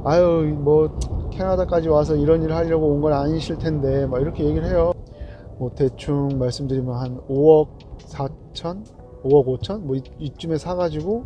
아유 뭐 캐나다까지 와서 이런 일을 하려고 온 건 아니실 텐데 막 이렇게 얘기를 해요. 뭐 대충 말씀드리면 한 5억 4천 5억 5천 뭐 이쯤에 사가지고.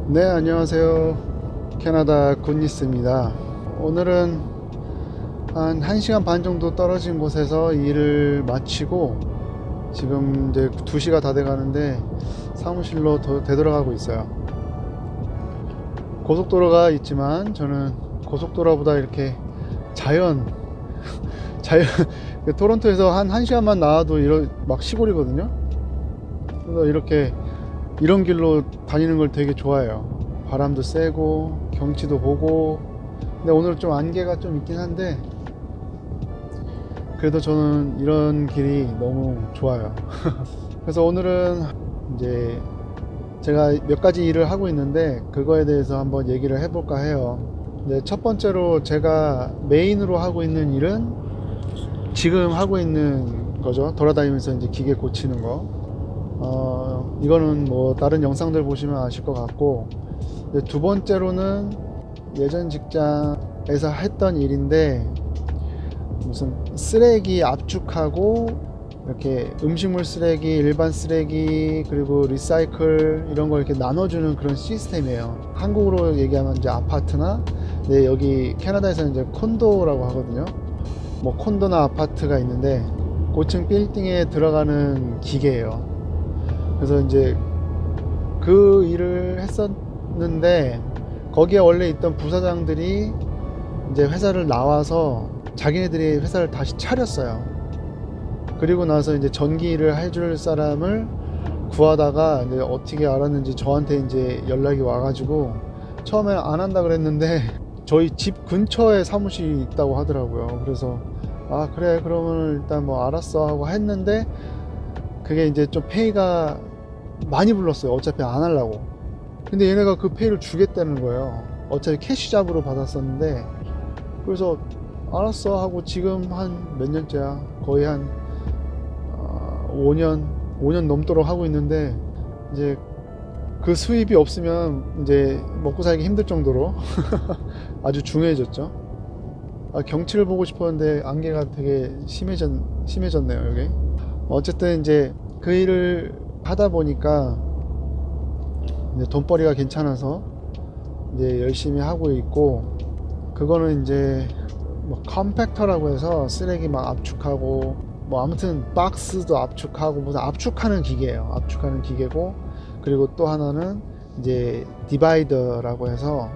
네, 안녕하세요. 캐나다 굿니스입니다. 오늘은 한 1시간 반 정도 떨어진 곳에서 일을 마치고 지금 이제 2시가 다 돼 가는데 사무실로 되돌아가고 있어요. 고속도로가 있지만 저는 고속도로보다 이렇게 자연 토론토에서 한 1시간만 나와도 막 시골이거든요. 그래서 이렇게 이런 길로 다니는 걸 되게 좋아해요. 바람도 세고 경치도 보고. 근데 오늘 좀 안개가 좀 있긴 한데 그래도 저는 이런 길이 너무 좋아요. 그래서 오늘은 이제 제가 몇 가지 일을 하고 있는데 그거에 대해서 한번 얘기를 해볼까 해요. 이제 첫 번째로 제가 메인으로 하고 있는 일은 지금 하고 있는 거죠. 돌아다니면서 이제 기계 고치는 거. 이거는 뭐 다른 영상들 보시면 아실 것 같고, 두 번째로는 예전 직장에서 했던 일인데 무슨 쓰레기 압축하고 이렇게 음식물 쓰레기, 일반 쓰레기, 그리고 리사이클 이런 걸 이렇게 나눠주는 그런 시스템이에요. 한국으로 얘기하면 이제 아파트나, 네, 여기 캐나다에서는 이제 콘도라고 하거든요. 뭐 콘도나 아파트가 있는데 고층 빌딩에 들어가는 기계예요. 그래서 이제 그 일을 했었는데 거기에 원래 있던 부사장들이 이제 회사를 나와서 자기네들이 회사를 다시 차렸어요. 그리고 나서 이제 전기 일을 해줄 사람을 구하다가 이제 어떻게 알았는지 저한테 이제 연락이 와가지고 처음에 안 한다 그랬는데 저희 집 근처에 사무실이 있다고 하더라고요. 그래서 아 그래 그러면 일단 뭐 알았어 하고 했는데 그게 이제 좀 페이가 많이 불렀어요. 어차피 안 하려고. 근데 얘네가 그 페이를 주겠다는 거예요. 어차피 캐시 잡으로 받았었는데. 그래서 알았어 하고 지금 한 몇 년째야. 거의 한 5년 넘도록 하고 있는데 이제 그 수입이 없으면 이제 먹고 살기 힘들 정도로 아주 중요해졌죠. 경치를 보고 싶었는데 안개가 되게 심해졌네요 여기. 어쨌든 이제 그 일을 하다 보니까 이제 돈벌이가 괜찮아서 이제 열심히 하고 있고, 그거는 이제 뭐 컴팩터라고 해서 쓰레기 막 압축하고 뭐 아무튼 박스도 압축하고 무슨 압축하는 기계예요. 압축하는 기계고, 그리고 또 하나는 이제 디바이더라고 해서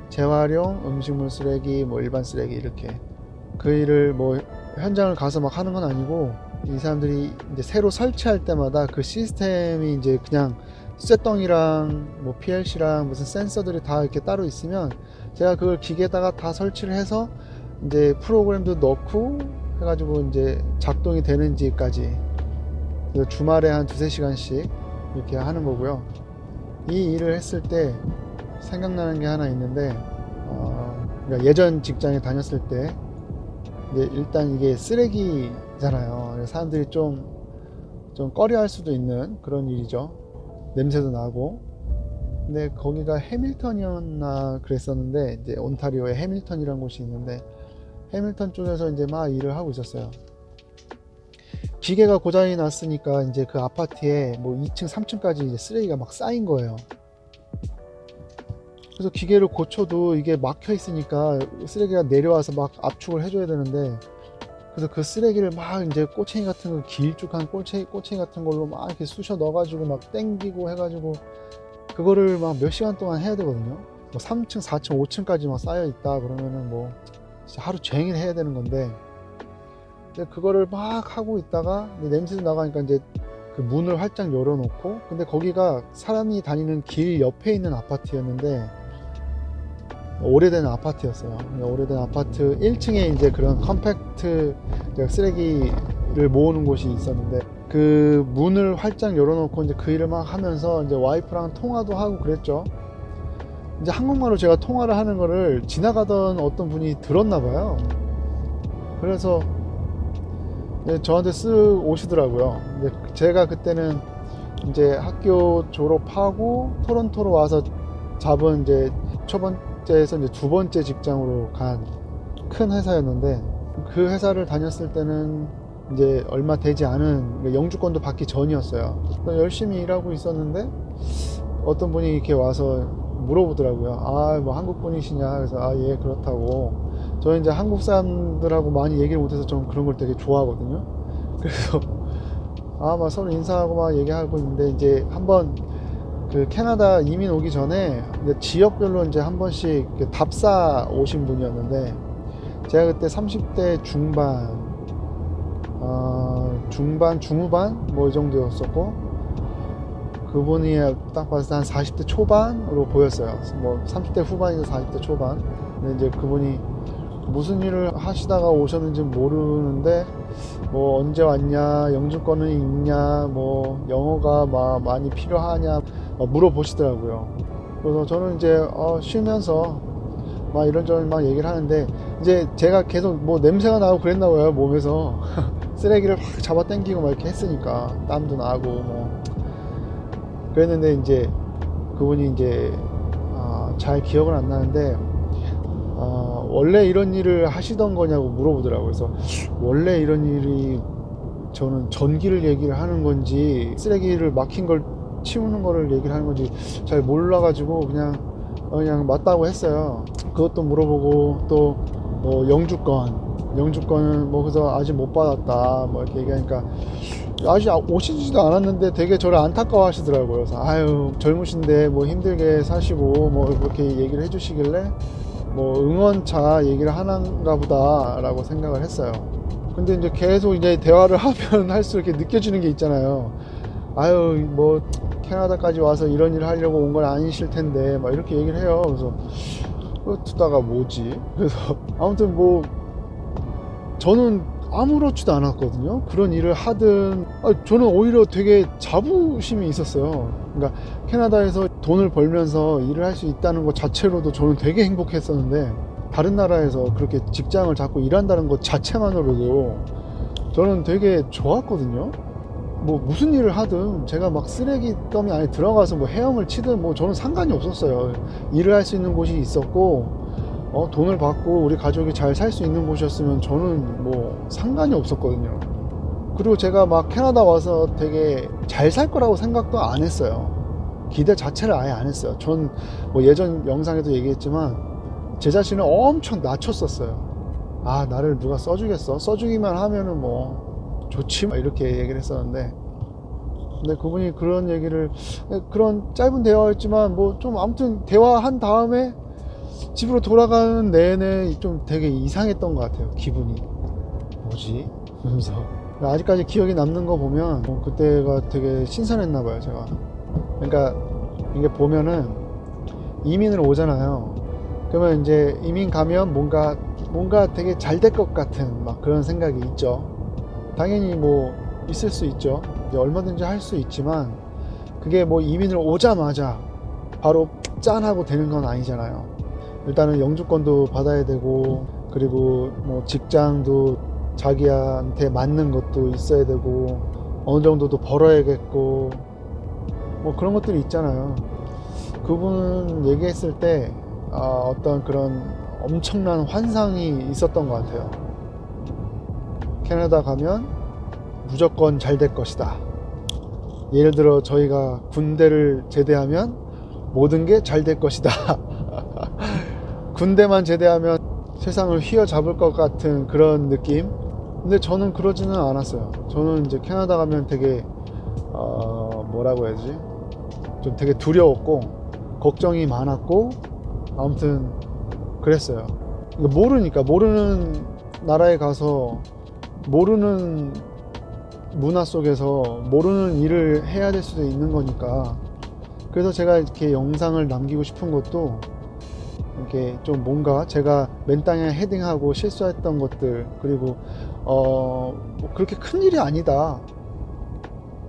재활용 음식물 쓰레기 뭐 일반 쓰레기 이렇게. 그 일을 뭐 현장을 가서 막 하는 건 아니고 이 사람들이 이제 새로 설치할 때마다 그 시스템이 이제 그냥 쇳덩이랑 뭐 PLC랑 무슨 센서들이 다 이렇게 따로 있으면 제가 그걸 기계에다가 다 설치를 해서 이제 프로그램도 넣고 해가지고 이제 작동이 되는지까지, 그래서 주말에 한 2~3시간씩 이렇게 하는 거고요. 이 일을 했을 때 생각나는 게 하나 있는데 그러니까 예전 직장에 다녔을 때 일단 이게 쓰레기잖아요. 사람들이 좀 꺼려할 수도 있는 그런 일이죠. 냄새도 나고. 근데 거기가 해밀턴이었나 그랬었는데 이제 온타리오에 해밀턴이라는 곳이 있는데 해밀턴 쪽에서 이제 막 일을 하고 있었어요. 기계가 고장이 났으니까 이제 그 아파트에 뭐 2층, 3층까지 이제 쓰레기가 막 쌓인 거예요. 그래서 기계를 고쳐도 이게 막혀 있으니까 쓰레기가 내려와서 막 압축을 해줘야 되는데, 그래서 그 쓰레기를 막 이제 꼬챙이 같은 거, 길쭉한 꼬챙이 같은 걸로 막 이렇게 쑤셔 넣어가지고 막 땡기고 해가지고 그거를 막 몇 시간 동안 해야 되거든요. 뭐 3층, 4층, 5층까지 막 쌓여 있다 그러면은 뭐 진짜 하루 종일 해야 되는 건데, 그거를 막 하고 있다가 냄새도 나가니까 이제 그 문을 활짝 열어놓고, 근데 거기가 사람이 다니는 길 옆에 있는 아파트였는데 오래된 아파트였어요. 오래된 아파트 1층에 이제 그런 컴팩트 쓰레기를 모으는 곳이 있었는데 그 문을 활짝 열어놓고 이제 그 일을 막 하면서 이제 와이프랑 통화도 하고 그랬죠. 이제 한국말로 제가 통화를 하는 거를 지나가던 어떤 분이 들었나 봐요. 그래서 저한테 쓱 오시더라고요. 제가 그때는 이제 학교 졸업하고 토론토로 와서 잡은 이제 첫 번째에서 이제 두 번째 직장으로 간 큰 회사였는데, 그 회사를 다녔을 때는 이제 얼마 되지 않은 영주권도 받기 전이었어요. 열심히 일하고 있었는데 어떤 분이 이렇게 와서 물어보더라고요. 아, 뭐 한국 분이시냐? 그래서 아, 예, 그렇다고. 저는 이제 한국 사람들하고 많이 얘기를 못해서 좀 그런 걸 되게 좋아하거든요. 그래서 막 서로 인사하고 막 얘기하고 있는데, 이제 한번 그 캐나다 이민 오기 전에 이제 지역별로 이제 한 번씩 답사 오신 분이었는데, 제가 그때 30대 중반, 중후반 뭐 이 정도였었고, 그분이 딱 봤을 때 한 40대 초반으로 보였어요. 뭐 30대 후반에서 40대 초반. 근데 이제 그분이 무슨 일을 하시다가 오셨는지 모르는데, 뭐 언제 왔냐, 영주권은 있냐, 뭐 영어가 막 많이 필요하냐 물어보시더라고요. 그래서 저는 이제 쉬면서 막 이런저런 막 얘기를 하는데, 이제 제가 계속 뭐 냄새가 나고 그랬나 봐요, 몸에서. 쓰레기를 확 잡아 당기고 막 이렇게 했으니까 땀도 나고 뭐 그랬는데, 이제 그분이 이제 잘 기억은 안 나는데 원래 이런 일을 하시던 거냐고 물어보더라고요. 그래서 원래 이런 일이, 저는 전기를 얘기를 하는 건지 쓰레기를 막힌 걸 치우는 거를 얘기를 하는 건지 잘 몰라가지고 그냥 맞다고 했어요. 그것도 물어보고, 또 뭐 영주권은 뭐 그래서 아직 못 받았다 뭐 이렇게 얘기하니까, 아직 오시지도 않았는데 되게 저를 안타까워 하시더라고요. 그래서 아유, 젊으신데 뭐 힘들게 사시고 뭐 그렇게 얘기를 해주시길래 뭐 응원차 얘기를 하는가 보다 라고 생각을 했어요. 근데 이제 계속 이제 대화를 하면 할수록 이렇게 느껴지는 게 있잖아요. 아유, 뭐 캐나다까지 와서 이런 일을 하려고 온 건 아니실 텐데 막 이렇게 얘기를 해요. 그래서 듣다가 뭐지? 그래서 아무튼 뭐 저는 아무렇지도 않았거든요. 그런 일을 하든, 저는 오히려 되게 자부심이 있었어요. 그러니까 캐나다에서 돈을 벌면서 일을 할 수 있다는 것 자체로도 저는 되게 행복했었는데, 다른 나라에서 그렇게 직장을 잡고 일한다는 것 자체만으로도 저는 되게 좋았거든요. 뭐 무슨 일을 하든, 제가 막 쓰레기 더미 안에 들어가서 뭐 헤엄을 치든 뭐 저는 상관이 없었어요. 일을 할 수 있는 곳이 있었고, 돈을 받고 우리 가족이 잘 살 수 있는 곳이었으면 저는 뭐 상관이 없었거든요. 그리고 제가 막 캐나다 와서 되게 잘 살 거라고 생각도 안 했어요. 기대 자체를 아예 안 했어요. 전 뭐 예전 영상에도 얘기했지만 제 자신을 엄청 낮췄었어요. 아, 나를 누가 써주겠어? 써주기만 하면은 뭐 좋지 막 이렇게 얘기를 했었는데, 근데 그분이 그런 얘기를, 그런 짧은 대화였지만 뭐 좀 아무튼 대화한 다음에 집으로 돌아가는 내내 좀 되게 이상했던 것 같아요. 기분이 뭐지? 그러면서 아직까지 기억이 남는 거 보면 그때가 되게 신선했나 봐요, 제가. 그러니까 이게 보면은 이민을 오잖아요. 그러면 이제 이민 가면 뭔가 되게 잘 될 것 같은 막 그런 생각이 있죠. 당연히 뭐 있을 수 있죠. 얼마든지 할 수 있지만, 그게 뭐 이민을 오자마자 바로 짠하고 되는 건 아니잖아요. 일단은 영주권도 받아야 되고, 그리고 뭐 직장도 자기한테 맞는 것도 있어야 되고, 어느 정도도 벌어야겠고, 뭐 그런 것들이 있잖아요. 그분은 얘기했을 때 어떤 그런 엄청난 환상이 있었던 것 같아요. 캐나다 가면 무조건 잘 될 것이다. 예를 들어 저희가 군대를 제대하면 모든 게 잘 될 것이다. 군대만 제대하면 세상을 휘어잡을 것 같은 그런 느낌. 근데 저는 그러지는 않았어요. 저는 이제 캐나다 가면 되게 뭐라고 해야지, 좀 되게 두려웠고 걱정이 많았고, 아무튼 그랬어요. 모르니까, 모르는 나라에 가서 모르는 문화 속에서 모르는 일을 해야 될 수도 있는 거니까. 그래서 제가 이렇게 영상을 남기고 싶은 것도, 이렇게 좀 뭔가 제가 맨 땅에 헤딩하고 실수했던 것들, 그리고 뭐 그렇게 큰 일이 아니다.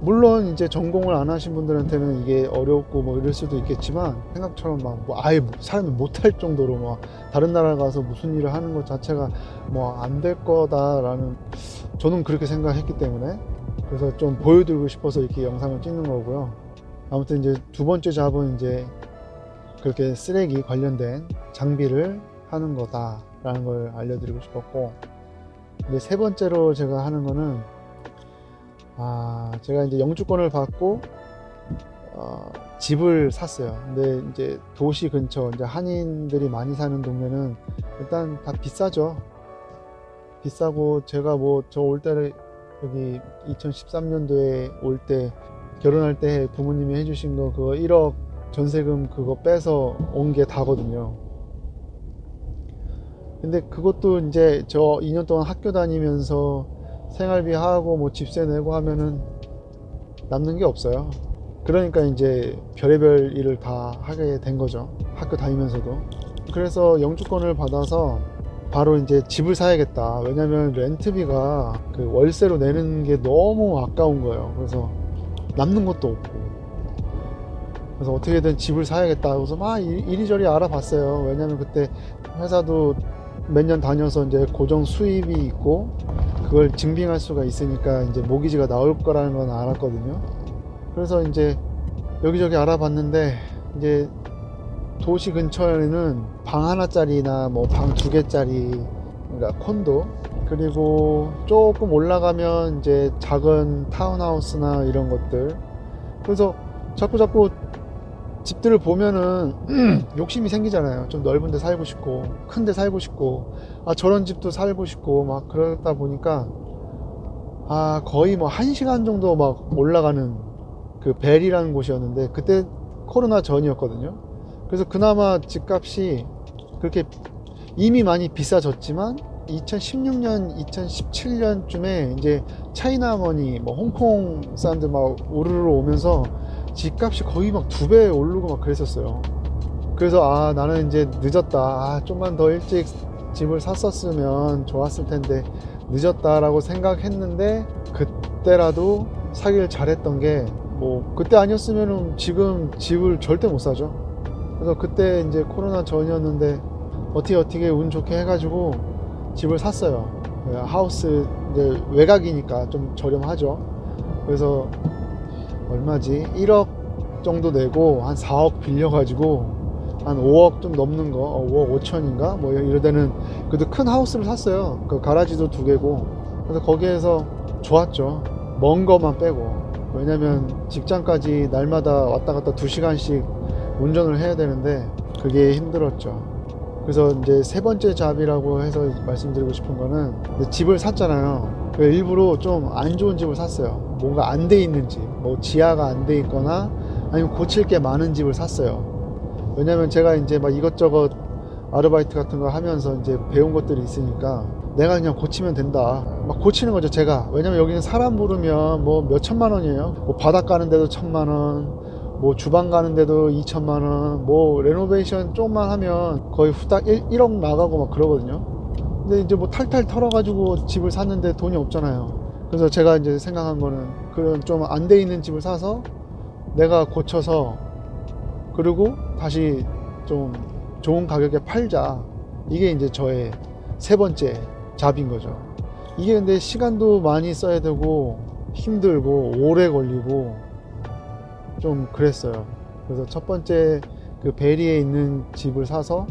물론 이제 전공을 안 하신 분들한테는 이게 어렵고 뭐 이럴 수도 있겠지만, 생각처럼 막 뭐 아예 사람이 못할 정도로 막 다른 나라 가서 무슨 일을 하는 것 자체가 뭐 안 될 거다라는, 저는 그렇게 생각했기 때문에, 그래서 좀 보여드리고 싶어서 이렇게 영상을 찍는 거고요. 아무튼 이제 두 번째 잡은 이제 그렇게 쓰레기 관련된 장비를 하는 거다라는 걸 알려드리고 싶었고, 이제 세 번째로 제가 하는 거는 제가 이제 영주권을 받고 집을 샀어요. 근데 이제 도시 근처 이제 한인들이 많이 사는 동네는 일단 다 비싸죠. 비싸고 제가 뭐 저 올 때를 여기 2013년도에 올 때 결혼할 때 부모님이 해주신 거 그거 1억 전세금 그거 빼서 온 게 다거든요. 근데 그것도 이제 저 2년 동안 학교 다니면서 생활비 하고 뭐 집세 내고 하면은 남는 게 없어요. 그러니까 이제 별의별 일을 다 하게 된 거죠. 학교 다니면서도. 그래서 영주권을 받아서 바로 이제 집을 사야겠다. 왜냐면 렌트비가 그 월세로 내는 게 너무 아까운 거예요. 그래서 남는 것도 없고. 그래서 어떻게든 집을 사야겠다. 그래서 막 이리저리 알아봤어요. 왜냐면 그때 회사도 몇 년 다녀서 이제 고정 수입이 있고 그걸 증빙할 수가 있으니까 이제 모기지가 나올 거라는 건 알았거든요. 그래서 이제 여기저기 알아봤는데 이제 도시 근처에는 방 하나짜리나 뭐 방 두 개짜리 그러니까 콘도, 그리고 조금 올라가면 이제 작은 타운하우스나 이런 것들. 그래서 자꾸 집들을 보면은 욕심이 생기잖아요. 좀 넓은 데 살고 싶고 큰 데 살고 싶고 저런 집도 살고 싶고 막 그러다 보니까 거의 뭐 1시간 정도 막 올라가는 그 벨이라는 곳이었는데 그때 코로나 전이었거든요. 그래서 그나마 집값이 그렇게 이미 많이 비싸졌지만 2016년, 2017년쯤에 이제 차이나머니, 뭐 홍콩 사람들 막 우르르 오면서 집값이 거의 막 2배 오르고 막 그랬었어요. 그래서 나는 이제 늦었다. 좀만 더 일찍 집을 샀었으면 좋았을 텐데 늦었다라고 생각했는데 그때라도 사길 잘했던 게 뭐 그때 아니었으면 지금 집을 절대 못 사죠. 그래서 그때 이제 코로나 전이었는데 어떻게 운 좋게 해가지고 집을 샀어요. 하우스 이제 외곽이니까 좀 저렴하죠. 그래서 얼마지? 1억 정도 내고 한 4억 빌려가지고 한 5억 좀 넘는 거, 5억 5천인가? 뭐 이러다는 그래도 큰 하우스를 샀어요. 그 가라지도 2개고. 그래서 거기에서 좋았죠. 먼 거만 빼고. 왜냐면 직장까지 날마다 왔다 갔다 2시간씩 운전을 해야 되는데 그게 힘들었죠. 그래서 이제 세 번째 잡이라고 해서 말씀드리고 싶은 거는 집을 샀잖아요. 일부러 좀 안 좋은 집을 샀어요. 뭔가 안 돼 있는지, 뭐 지하가 안 돼 있거나 아니면 고칠 게 많은 집을 샀어요. 왜냐면 제가 이제 막 이것저것 아르바이트 같은 거 하면서 이제 배운 것들이 있으니까 내가 그냥 고치면 된다. 막 고치는 거죠, 제가. 왜냐면 여기는 사람 부르면 뭐 몇 천만 원이에요. 뭐 바닥 가는 데도 1,000만 원, 뭐 주방 가는 데도 2천만 원, 뭐 레노베이션 조금만 하면 거의 후딱 1억 나가고 막 그러거든요. 근데 이제 뭐 탈탈 털어가지고 집을 샀는데 돈이 없잖아요. 그래서 제가 이제 생각한 거는 그런 좀 안 돼 있는 집을 사서 내가 고쳐서 그리고 다시 좀 좋은 가격에 팔자. 이게 이제 저의 세 번째 잡인 거죠. 이게 근데 시간도 많이 써야 되고 힘들고 오래 걸리고 좀 그랬어요. 그래서 첫 번째 그 베리에 있는 집을 사서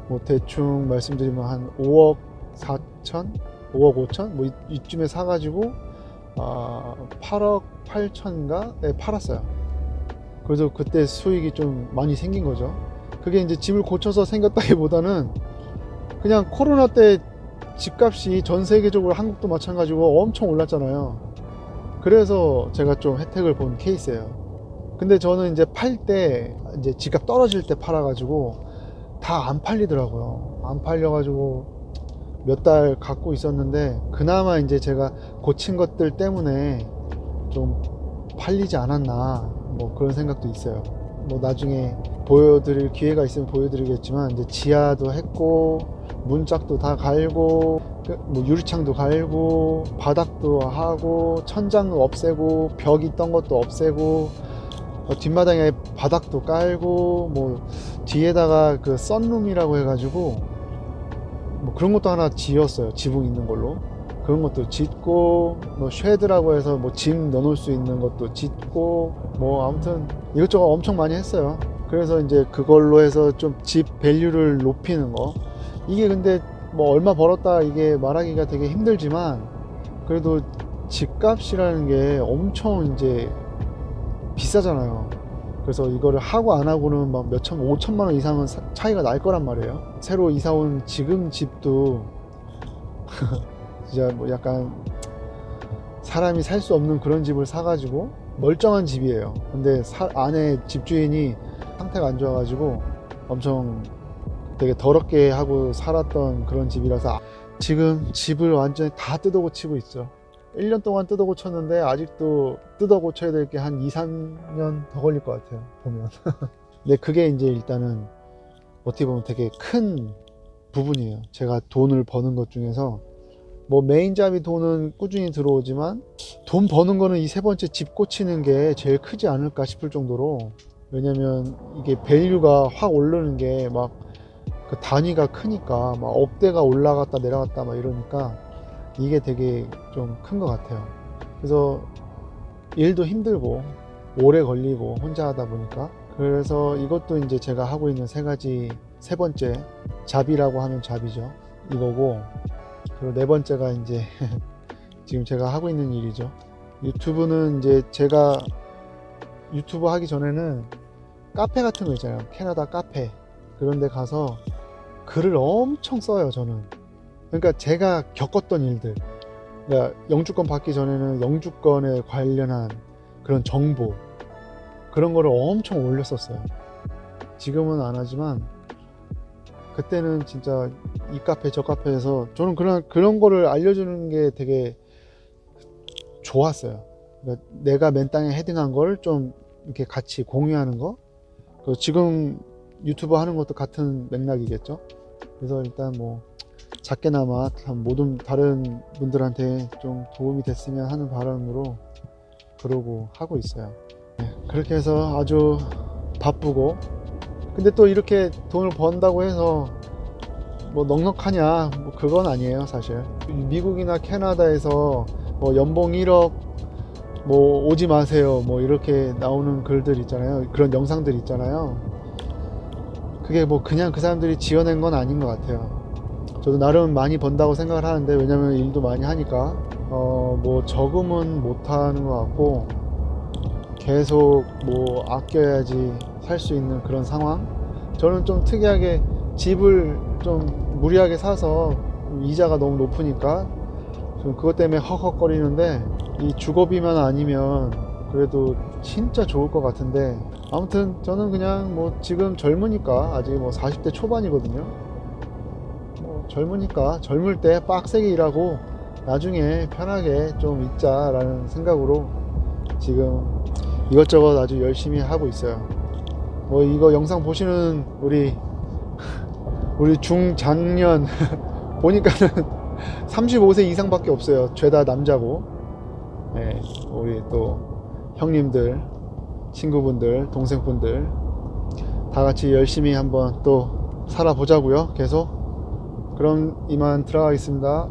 뭐 대충 말씀드리면 한 5억 4천, 5억 5천 뭐 이쯤에 사가지고 8억 8천인가 네, 팔았어요. 그래서 그때 수익이 좀 많이 생긴 거죠. 그게 이제 집을 고쳐서 생겼다기보다는 그냥 코로나 때 집값이 전 세계적으로 한국도 마찬가지고 엄청 올랐잖아요. 그래서 제가 좀 혜택을 본 케이스예요. 근데 저는 이제 팔 때 이제 집값 떨어질 때 팔아가지고 다 안 팔리더라고요. 안 팔려가지고 몇 달 갖고 있었는데 그나마 이제 제가 고친 것들 때문에 좀 팔리지 않았나 뭐 그런 생각도 있어요. 뭐 나중에 보여드릴 기회가 있으면 보여드리겠지만 이제 지하도 했고 문짝도 다 갈고 뭐 유리창도 갈고 바닥도 하고 천장도 없애고 벽 있던 것도 없애고 뒷마당에 바닥도 깔고 뭐 뒤에다가 그 썬룸이라고 해가지고 뭐 그런 것도 하나 지었어요. 지붕 있는 걸로 그런 것도 짓고 뭐 쉐드라고 해서 뭐 짐 넣어놓을 수 있는 것도 짓고 뭐 아무튼 이것저것 엄청 많이 했어요. 그래서 이제 그걸로 해서 좀 집 밸류를 높이는 거. 이게 근데 뭐 얼마 벌었다 이게 말하기가 되게 힘들지만 그래도 집값이라는 게 엄청 이제 비싸잖아요. 그래서 이거를 하고 안 하고는 막 몇천, 5천만 원 이상은 차이가 날 거란 말이에요. 새로 이사 온 지금 집도 진짜 뭐 약간 사람이 살 수 없는 그런 집을 사가지고 멀쩡한 집이에요. 근데 안에 집주인이 상태가 안 좋아가지고 엄청 되게 더럽게 하고 살았던 그런 집이라서 지금 집을 완전히 다 뜯어 고치고 있죠. 1년 동안 뜯어 고쳤는데 아직도 뜯어 고쳐야 될 게 한 2, 3년 더 걸릴 것 같아요, 보면. 근데 그게 이제 일단은 어떻게 보면 되게 큰 부분이에요. 제가 돈을 버는 것 중에서 뭐 메인 잡이 돈은 꾸준히 들어오지만 돈 버는 거는 이 세 번째 집 고치는 게 제일 크지 않을까 싶을 정도로, 왜냐면 이게 밸류가 확 오르는 게 막 그 단위가 크니까 막 억대가 올라갔다 내려갔다 막 이러니까 이게 되게 좀 큰 것 같아요. 그래서 일도 힘들고 오래 걸리고 혼자 하다 보니까, 그래서 이것도 이제 제가 하고 있는 세 번째 잡이라고 하면 잡이죠, 이거고. 그리고 네 번째가 이제 지금 제가 하고 있는 일이죠. 유튜브는 이제 제가 유튜브 하기 전에는 카페 같은 거 있잖아요, 캐나다 카페, 그런 데 가서 글을 엄청 써요, 저는. 그러니까 제가 겪었던 일들, 그러니까 영주권 받기 전에는 영주권에 관련한 그런 정보, 그런 거를 엄청 올렸었어요. 지금은 안 하지만 그때는 진짜 이 카페 저 카페에서 저는 그런 거를 알려주는 게 되게 좋았어요. 그러니까 내가 맨 땅에 헤딩한 걸 좀 이렇게 같이 공유하는 거. 지금 유튜브 하는 것도 같은 맥락이겠죠. 그래서 일단 뭐 작게나마 모든 다른 분들한테 좀 도움이 됐으면 하는 바람으로 그러고 하고 있어요. 네, 그렇게 해서 아주 바쁘고, 근데 또 이렇게 돈을 번다고 해서 뭐 넉넉하냐, 뭐 그건 아니에요, 사실. 미국이나 캐나다에서 뭐 연봉 1억 뭐 오지 마세요 뭐 이렇게 나오는 글들 있잖아요, 그런 영상들 있잖아요. 그게 뭐 그냥 그 사람들이 지어낸 건 아닌 것 같아요. 저도 나름 많이 번다고 생각을 하는데, 왜냐면 일도 많이 하니까 뭐 저금은 못 하는 것 같고 계속 뭐 아껴야지 살 수 있는 그런 상황. 저는 좀 특이하게 집을 좀 무리하게 사서 이자가 너무 높으니까 좀 그것 때문에 헉헉거리는데, 이 주거비만 아니면 그래도 진짜 좋을 것 같은데, 아무튼 저는 그냥 뭐 지금 젊으니까, 아직 뭐 40대 초반이거든요. 뭐 젊으니까 젊을 때 빡세게 일하고 나중에 편하게 좀 있자라는 생각으로 지금 이것저것 아주 열심히 하고 있어요. 뭐 이거 영상 보시는 우리 중장년 보니까는 35세 이상밖에 없어요. 죄다 남자고. 네, 우리 또 형님들, 친구분들, 동생분들 다 같이 열심히 한번 또 살아보자고요. 계속. 그럼 이만 들어가겠습니다.